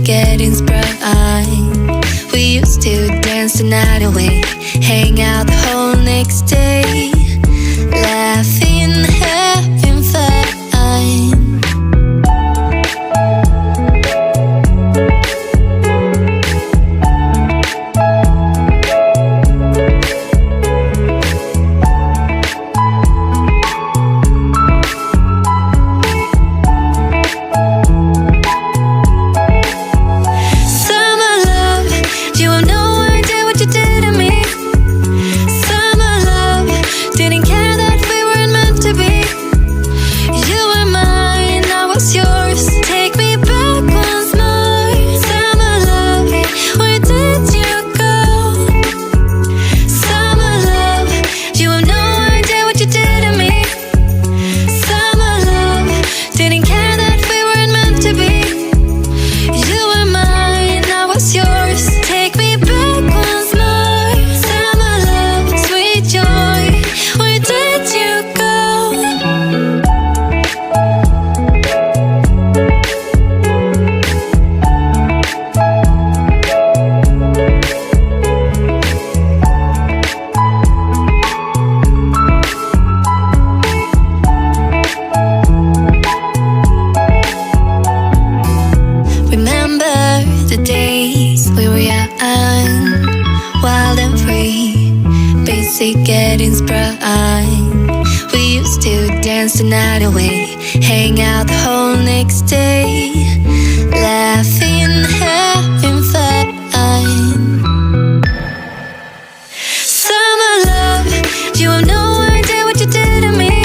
Getting sprung. We used to dance the night away, hang out the whole next day, laughing, having fun. Getting sprung. We used to dance the night away, hang out the whole next day, laughing, having fun. Summer love, you have no idea what you did to me.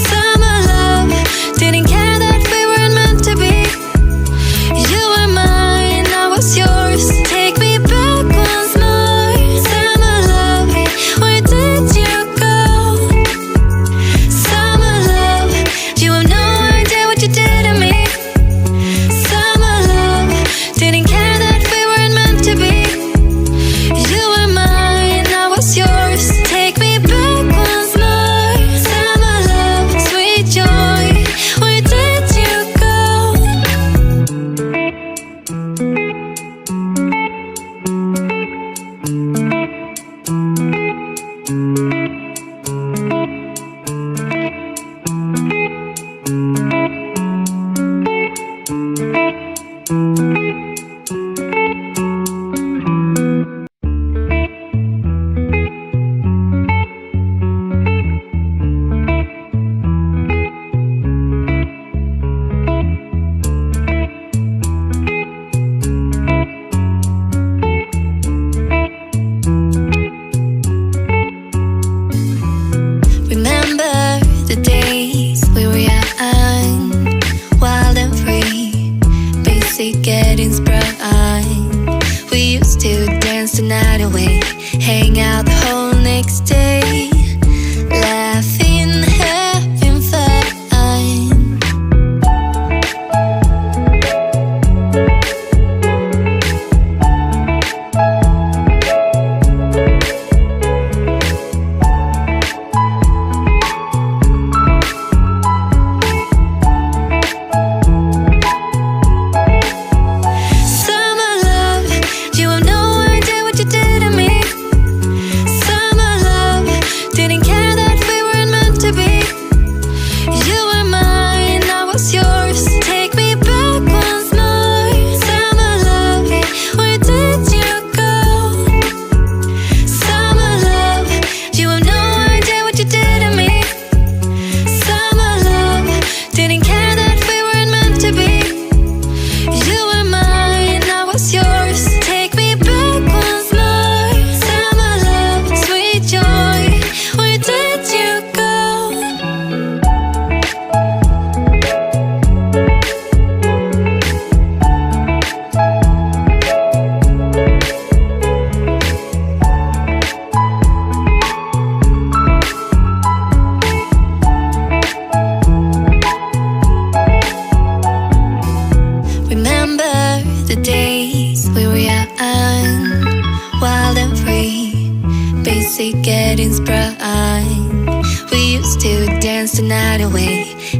Summer love, didn't care that we weren't meant to be. You were mine, I was yours. Take me back once more. Summer love, where did you go? Summer love, you have no idea what you did to me. Summer love, didn't care that we weren't meant to be. You were mine, I was yours. Take me back once more. Summer love, sweet joy, where did you go? Remember the days we were young, wild and free, basic getting sprung. We used to dance the night away, hang out the whole next day, laughing, having fun. Summer love, you have no idea what you did to me.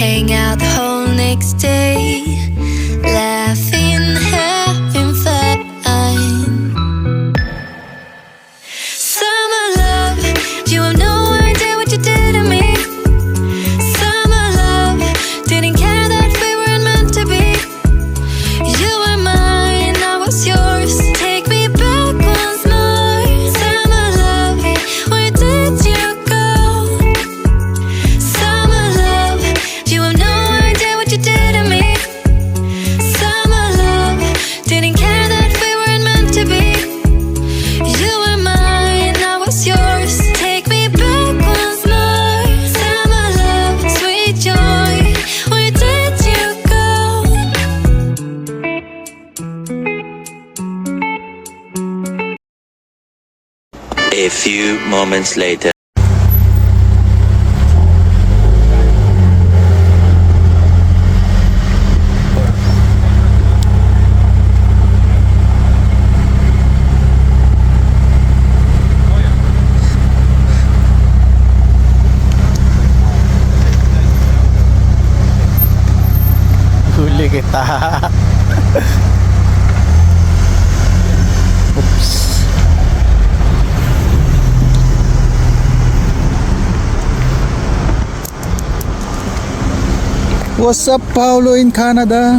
hang out the whole next day, laughing, having fun. Summer love, you have no idea what you did to me. Summer love, didn't care that we weren't meant to be. You were mine, I was yours. Take me back once more. Summer love, where did you go? Summer love, you have no idea what you did to me. Summer love, didn't care that we weren't meant to be. You were mine, I was yours. Take me back once more. Summer love, sweet joy, where did you go? A few moments later. Huli kita. Oops. What's up, Paulo in Canada?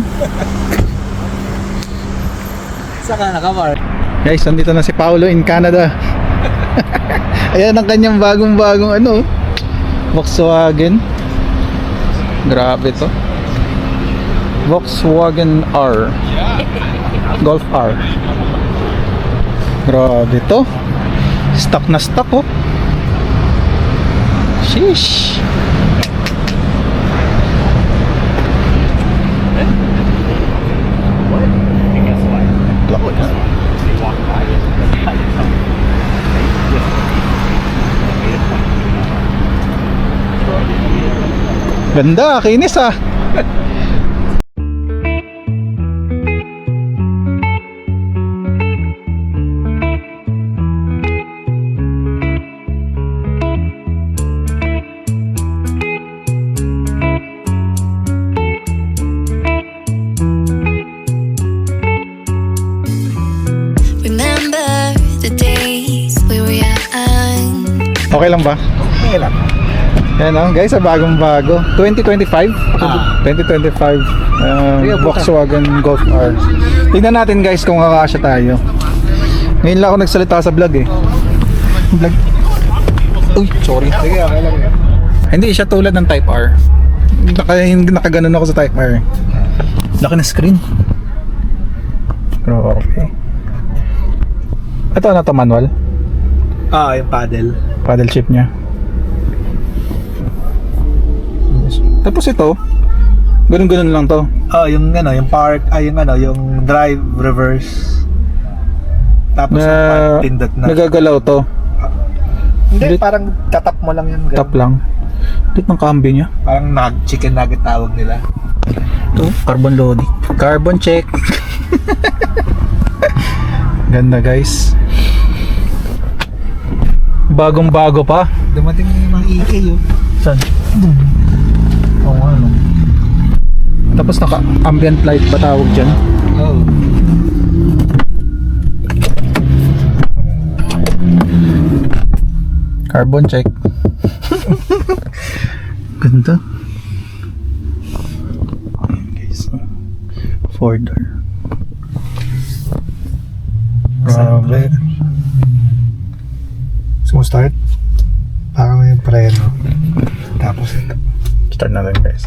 Saka nakamar. Guys, nandito na si Paulo in Canada. Ayan ang kanyang bagong-bagong ano, Volkswagen. Grabe to. Volkswagen R. Golf R. Grabe to. Stock na stock oh. Sheesh. Ganda, kinis ah. Remember the days we were young. Okay lang ba? Okay lang. Yan oh, guys, bagong bago 2025 Volkswagen Golf R. Tingnan natin guys kung kakasya tayo. Ngayon lang ako nagsalita sa vlog eh. Vlog. Uy, sorry. Sige, okay lang yan. Hindi siya tulad ng Type R. Nakaganon ako sa Type R. Laki na screen. Pero okay. Ito ano to, manual? Yung paddle. Paddle shift niya. Tapos ito, ganun-ganun lang to. Yung ano, yung park, yung drive, reverse. Tapos Na, yung pindot na. nagagalaw to. Hindi, Bit- parang tatap mo lang yun. Tap lang. Lit ng cambio niya. Parang chicken nugget tawag nila. Ito, carbon loading. Carbon check. Ganda guys. Bagong-bago pa. Dumating yung mga EK yun. Saan? Oo nga no. Tapos naka ambient light ba tawag dyan? Oo. Carbon check. Ganda. Ayan guys. 4-door. Grabe. Gusto mo start? Parang may preno. Tapos ito. Start natin guys.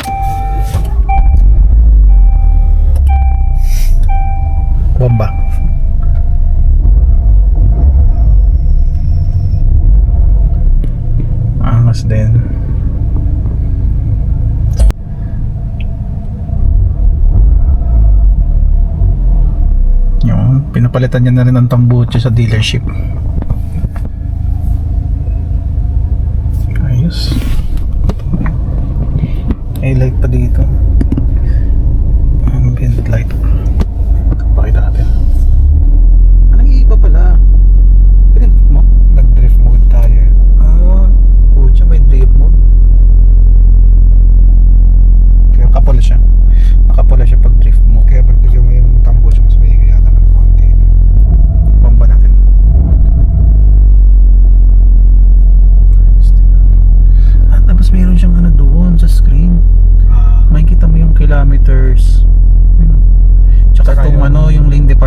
Bomba. Angas din. Yung pinapalitan niya na rin ang tambucho sa dealership. Ayos. May light pa dito. Ambient light. Pakita natin. Nag-iiba pala. Pinindot mo? Nag-drift mode tayo. Pucha, may drift mode.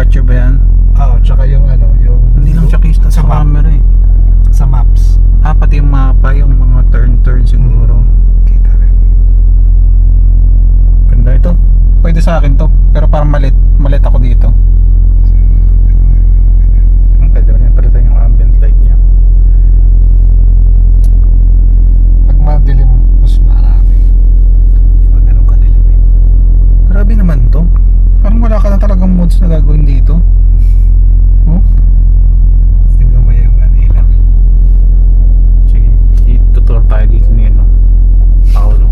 Catcher ba yan? Tsaka yung ano, yung... Hindi lang siya case sa map. camera eh. Sa maps. Pati yung mapa, yung mga turn siguro. Kita rin. Ganda ito. Pwede sa akin to. Pero parang malit ako dito. Pwede rin palitan yung ambient light niya. Pag madilim, mas marami. Pag ganun kadilim eh. Grabe naman to. Parang wala ka na talagang mods na gagawin dito. Oh? Tingnan mo yung ilang. Sige, itutur tayo dito ni ano. Paolo.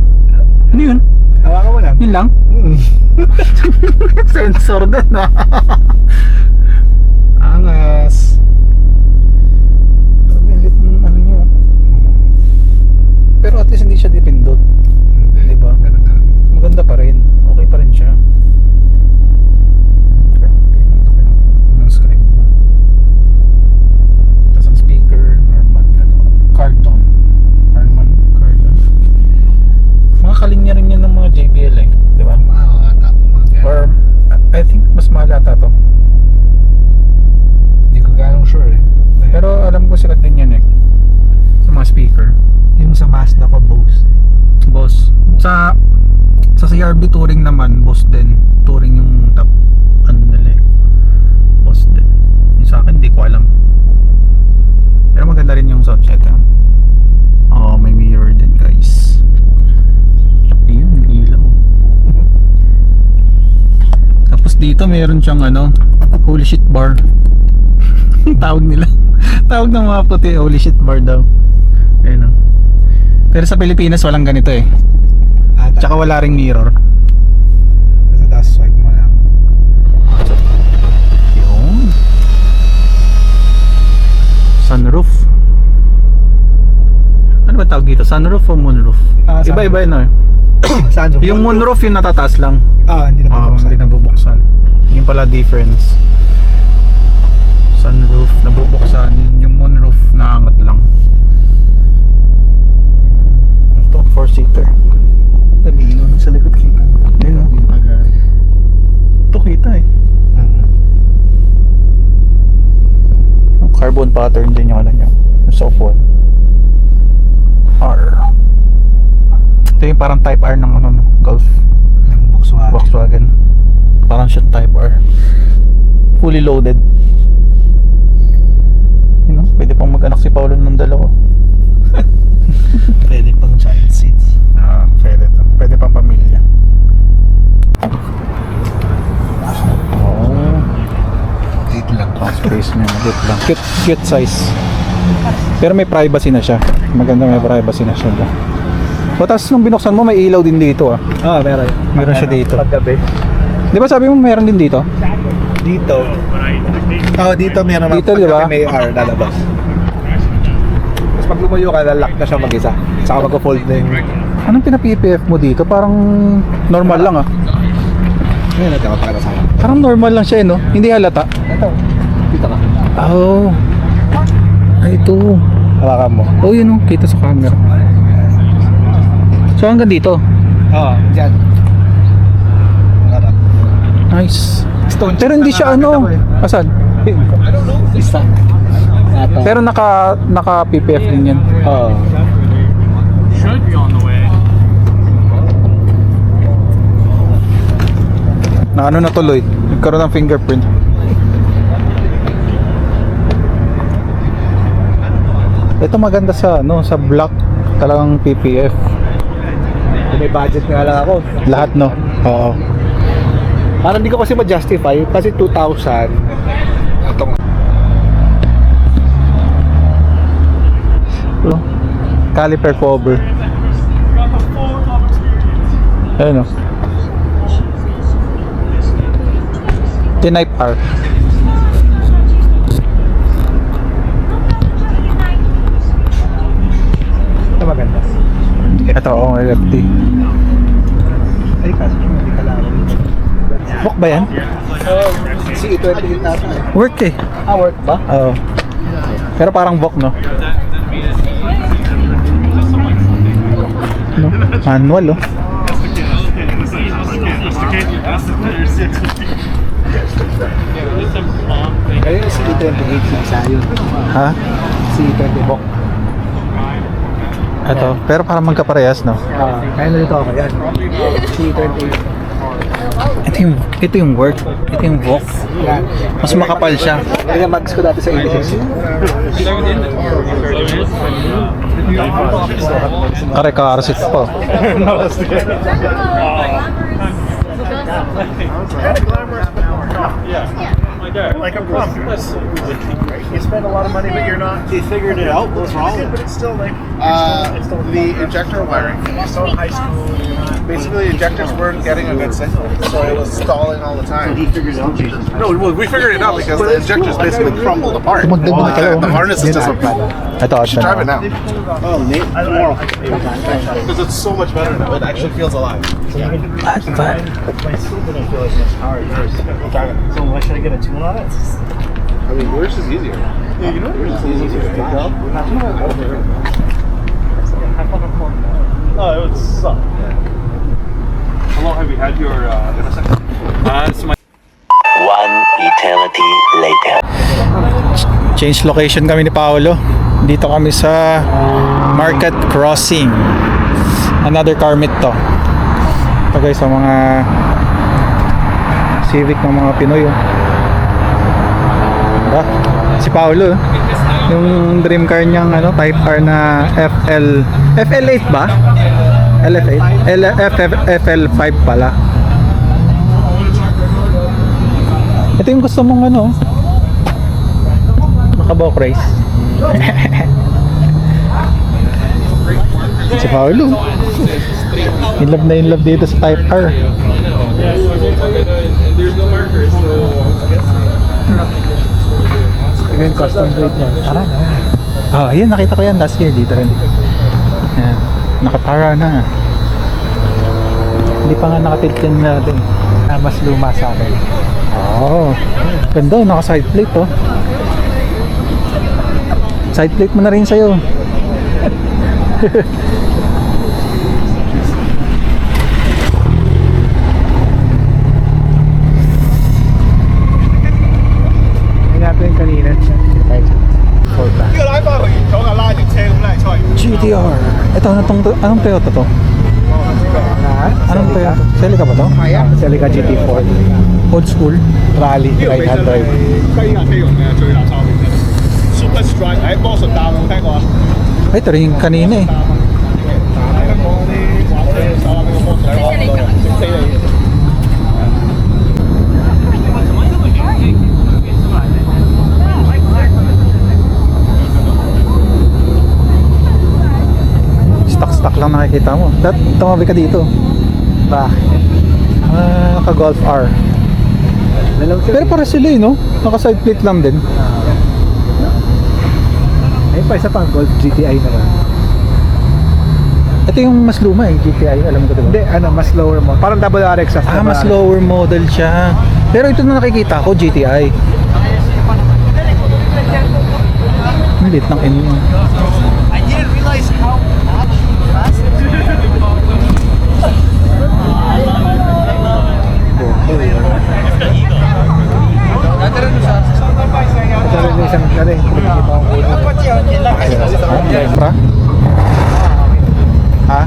Ano yun? Hawakan mo lang. Yun lang? Sensor din ah. Angas. Grabe, ang lit ng ano nyo. Pero at least hindi siya dipindot. Diba? Ganun na. Maganda pa rin. Okay pa rin siya. Ang screen niya. Tapos ang speaker, Harman Kardon. Mga kalinya rin yan ng mga JBL eh. Diba? Tama mga ganun. Or I think mas mahal ata to. Hindi ko ganong sure eh. Pero alam ko sikat din yan eh. Sa mga speaker. Yung sa Mazda ko, Bose eh. Boss. Sa CRV Touring naman, Boss din. Touring yung top ano nila eh. Boss din. Yung sa akin, hindi ko alam. Pero maganda rin yung sound set. Oh, may mirror din guys. Ayun, yung ilaw. Tapos dito mayroon siyang ano, holy shit bar. Tawag nila. Tawag ng mga puti, holy shit bar daw. Ayun o. Pero sa Pilipinas walang ganito eh. Tsaka wala ring mirror. Kasi tapos swipe mo lang. Yun. Sunroof. Ano ba tawag dito? Sunroof o moonroof? Sunroof. Iba-iba yun eh. Saan? Yung moonroof yung natataas lang. Hindi na bubuksan. Hindi nabubuksan. Yun pala difference. Sunroof nabubuksan. Yung moonroof naangat lang. Ito, 4-seater. Nabilo nung sa likod kita. Ayun o. Ito kita eh. Yung carbon pattern din yung ano nyo. Yung soft one. R. Ito yung parang type R ng ano, Golf. Ng Volkswagen. Parang siya type R. Fully loaded. You know, pwede pang mag-anak si Paolo ng dalawa. Pwede pang child seats. Pwede to. Pwede pang pamilya. Oh. Dito lang. Space niya. Cute lang. Cute size. Pero may privacy na siya. Maganda, may privacy na siya. O tapos nung binuksan mo may ilaw din dito ah. Meron. Meron siya dito. Paggabi. Di ba sabi mo meron din dito? Dito. Dito meron. Dito, di ba? May AR lalabas. Tapos pag lumayo ka, lalak na siya mag-isa. Saka mag-fold na yung... Anong pinapipf mo dito? Parang normal lang ah. Ngayon natin ako para sa akin. Parang normal lang siya eh, no? Hindi halata. Ito. Dito ka. Oh. Ay, ito. Hawakan mo. Oh, yun oh. Kita sa camera. So hanggang dito. Dyan. Harap. Nice. Stone Pero hindi siya ano. Asan? Isa. Pero naka PPF din yan. Should be on the way. Na ano na tuloy. Nagkaroon ng fingerprint. Ito maganda sa ano, sa black. Talagang PPF. Kung may budget nga lang ako. Lahat no. Oo. Parang hindi ko kasi ma-justify kasi 2,000. Itong Ito. Caliper cover. Ayun o. Type R. ito maganda. Ito o, LFD. Ay, kasi hindi ka lang. Book ba yan? Si E20 natin. Work eh. Work ba? Oo. Pero parang Vok no? No? Manual oh. C28 si isa yun. Ha? C20 Bok. Ito. Pero parang magkaparehas, no? Kaya na dito ako yan. C28. Ito yung work. Ito yung walk. Yan. Mas makapal siya. Kaya mags ko dati sa 86. Aray ka, arasit pa. Like a prom. You spend a lot of money, but you're not. You figured it out. What's wrong? But it's still like. The injector wiring. Still high school. Basically, the injectors weren't getting a good signal, so it was stalling all the time. He figured it out. No, well, we figured it out because the injectors basically crumbled apart. Magdagdag kayo. The harness is just a Ito, You should drive it now Oh, Nate. Tomorrow. because it's so much better now. It actually feels alive. My still didn't feel as much power as yours. So why should I get a tune on it? I mean, yours is easier. Yeah, you know yours is easier. Oh, it would suck. How long have you had your It's my One eternity later. change location kami ni Paolo. Dito kami sa Market Crossing. Another car meet to. Ito guys, sa mga Civic ng mga Pinoy. Oh. Diba? Si Paolo, yung dream car niyang ano, Type R na FL8 ba? LF8? FL5 pala. Ito yung gusto mong ano, makabawk race. Si Paolo, in love dito sa Type R. Ito yung custom plate niya. Tara na. Ah, ayun, nakita ko yan last year dito rin. Ayan, nakatara na. Hindi pa nga nakatilt yan natin. Mas luma sa akin. Oo. Ganda, naka-side plate oh. Side plate mo na rin sa'yo. Hindi natin kanina. GTR. Ito, anong Toyota to? Anong Toyota? Celica ba to? Celica GT4. Old school? Rally, right hand drive. 雞架機用嘅最垃圾嘅 Super Strike 喺波士打冇聽過啊？ Ay, ito rin yung kanina eh. 香港啲玩車手啊，俾個波士打食死你！ Stock lang nakikita mo. Tumabi ka dito. Bakit? Naka-Golf R. Pero para sila eh, no? Naka-side plate lang din. Ayun pa, isa pang Golf GTI naman. Ito yung mas luma eh, GTI. Alam ko diba? Hindi, ano, mas lower mo. Parang double RX. Mas lower model siya. Pero ito na nakikita ko, GTI. Ang lit ng M. I didn't realize how much Ito rin yung isang ano eh. Pinagkita akong kulo. Extra? Ha?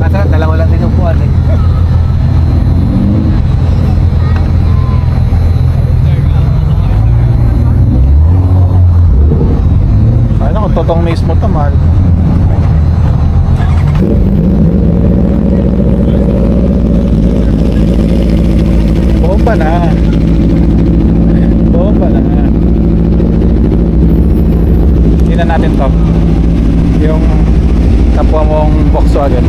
Nasa dalawa lang din yung puwan eh. Ano kung totoong mismo to, mahal. Bomba na. Bomba na. Tingnan natin to. Yung kapwa mong Volkswagen.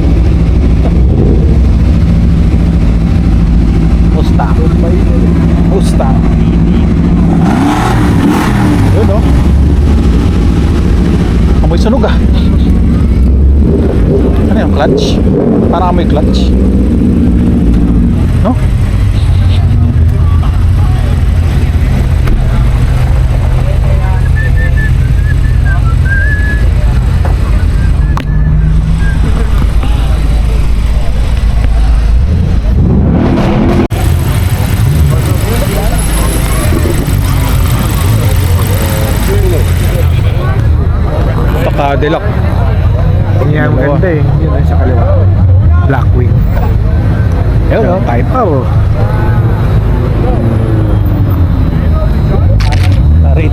Mustang. Mustang. Yun oh. Amoy sunog ah. Ano yung clutch? Parang amoy clutch. No? Cadillac. Yan, maganda eh. Yun ay sa kaliwa. Blackwing. Yun, no? Type O. Tarit.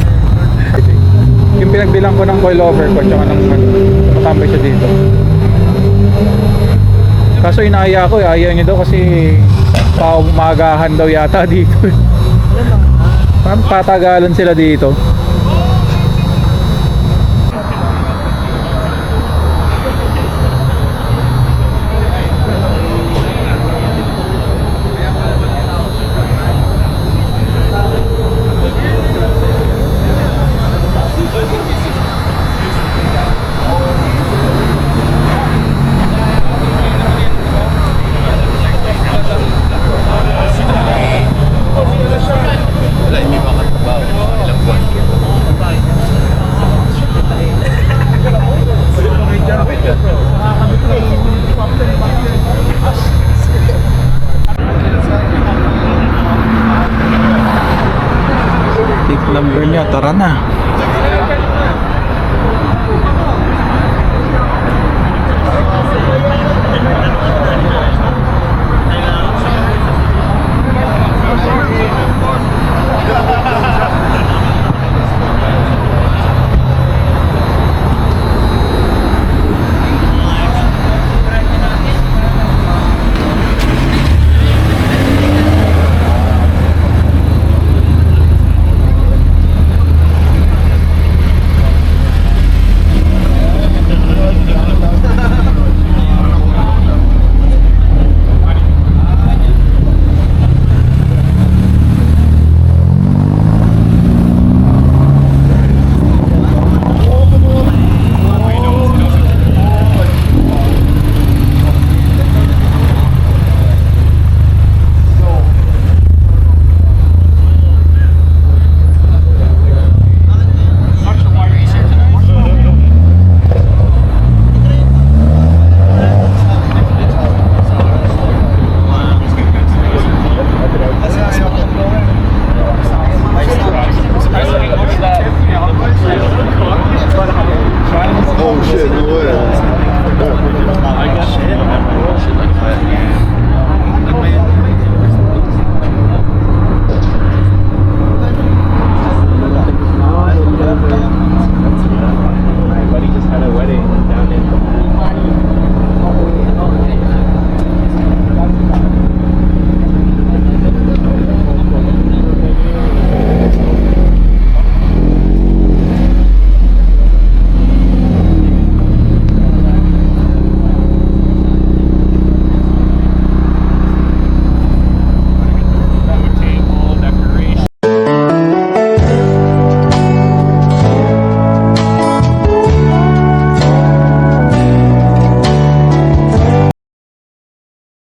Yung pinagbilang ko ng coilover ko, tsaka ng matambay siya dito. Kaso inaaya ko, ayaw niya daw kasi paumagahan daw yata dito. Parang patagalan sila dito. Tick number niya, tara na.